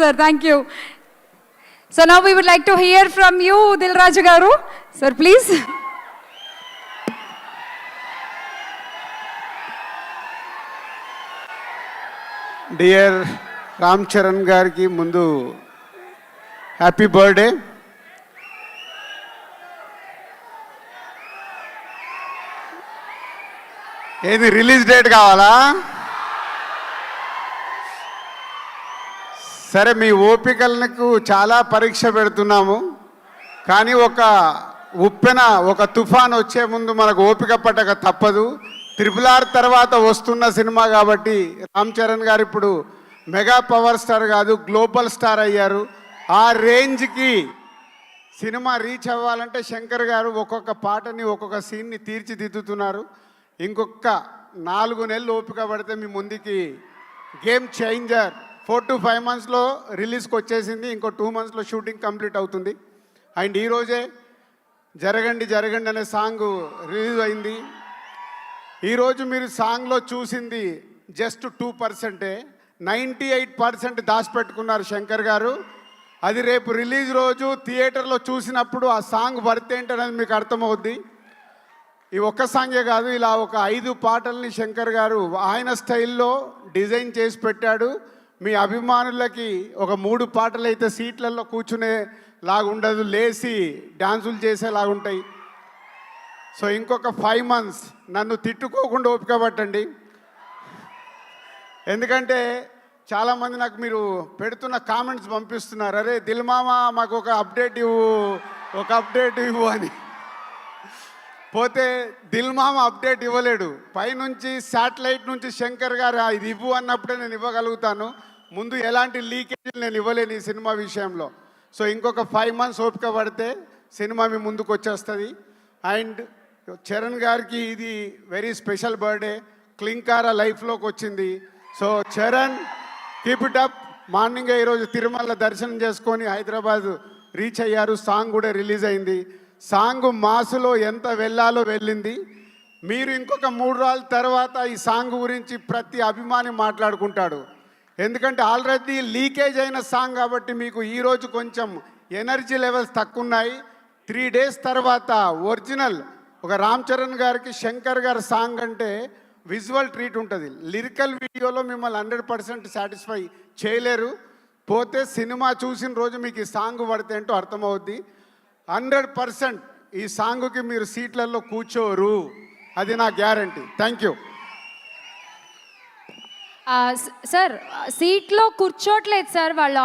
sir. Thank you. So now we would like to hear from you, Dil Raju garu. Sir, please. Dear Ram Charan గారికి ముందు happy birthday. ఏది release date కావాలా? సరే, మీ ఓపికలకు చాలా పరీక్ష పెడుతున్నాము, కానీ ఒక ఉప్పెన ఒక తుఫాన్ వచ్చే ముందు మనకు ఓపిక పట్టక తప్పదు. RRR తర్వాత వస్తున్న సినిమా కాబట్టి రామ్ చరణ్ గారు ఇప్పుడు మెగా పవర్ స్టార్ కాదు, గ్లోబల్ స్టార్ అయ్యారు. ఆ రేంజ్కి సినిమా రీచ్ అవ్వాలంటే శంకర్ గారు ఒక్కొక్క పాటని ఒక్కొక్క సీన్ని తీర్చిదిద్దుతున్నారు. ఇంకొక 4 నెలలు ఓపిక పడితే మీ ముందుకి గేమ్ చేంజర్ 4 to 5 monthsలో రిలీజ్కి వచ్చేసింది. ఇంకో 2 monthsలో షూటింగ్ కంప్లీట్ అవుతుంది. అండ్ ఈరోజే జరగండి జరగండి అనే సాంగ్ రిలీజ్ అయింది. ఈరోజు మీరు సాంగ్లో చూసింది జస్ట్ 2%. 98% దాచిపెట్టుకున్నారు శంకర్ గారు. అది రేపు రిలీజ్ రోజు థియేటర్లో చూసినప్పుడు ఆ సాంగ్ వర్త్ ఏంటనేది మీకు అర్థమవుద్ది. ఈ ఒక్క సాంగే కాదు, ఇలా ఒక 5 పాటల్ని శంకర్ గారు ఆయన స్టైల్లో డిజైన్ చేసి పెట్టాడు. మీ అభిమానులకి ఒక 3 పాటలు అయితే సీట్లలో కూర్చునే లాగుండదు, లేచి డ్యాన్సులు చేసేలాగుంటాయి. సో ఇంకొక 5 months నన్ను తిట్టుకోకుండా ఓపిక పట్టండి. ఎందుకంటే చాలామంది నాకు మీరు పెడుతున్న కామెంట్స్ పంపిస్తున్నారు, అరే దిల్ మామ మాకు ఒక అప్డేట్ ఇవ్వు అని. పోతే దిల్ మామ అప్డేట్ ఇవ్వలేడు. పైనుంచి శాటిలైట్ నుంచి శంకర్ గారు ఇది ఇవ్వు అన్నప్పుడే నేను ఇవ్వగలుగుతాను. ముందు ఎలాంటి లీకేజీలు నేను ఇవ్వలేను ఈ సినిమా విషయంలో. సో ఇంకొక 5 months ఓపిక పడితే సినిమా మీ ముందుకు వచ్చేస్తుంది. అండ్ చరణ్ గారికి ఇది వెరీ స్పెషల్ బర్త్డే. క్లింకారా లైఫ్లోకి వచ్చింది. So Charan, keep it up. మార్నింగే ఈరోజు తిరుమల దర్శనం చేసుకొని హైదరాబాద్ రీచ్ అయ్యారు. సాంగ్ కూడా రిలీజ్ అయింది. సాంగ్ మాసులో ఎంత వెళ్ళాలో వెళ్ళింది. మీరు ఇంకొక 3 రోజుల తర్వాత ఈ సాంగ్ గురించి ప్రతి అభిమాని మాట్లాడుకుంటాడు. ఎందుకంటే ఆల్రెడీ లీకేజ్ అయిన సాంగ్ కాబట్టి మీకు ఈరోజు కొంచెం ఎనర్జీ లెవెల్స్ తక్కువ ఉన్నాయి. 3 days తర్వాత ఒరిజినల్ ఒక రామ్ చరణ్ గారికి శంకర్ గారి సాంగ్ అంటే విజువల్ ట్రీట్ ఉంటుంది. లిరికల్ వీడియోలో మిమ్మల్ని 100% సాటిస్ఫై చేయలేరు. పోతే సినిమా చూసిన రోజు మీకు ఈ సాంగ్ పడితే ఏంటో అర్థమవుద్ది. 100% ఈ సాంగ్కి మీరు సీట్లలో కూర్చోరు, అది నా గ్యారంటీ. Thank you. సార్ సీట్లో కూర్చోట్లేదు సార్ వాళ్ళు.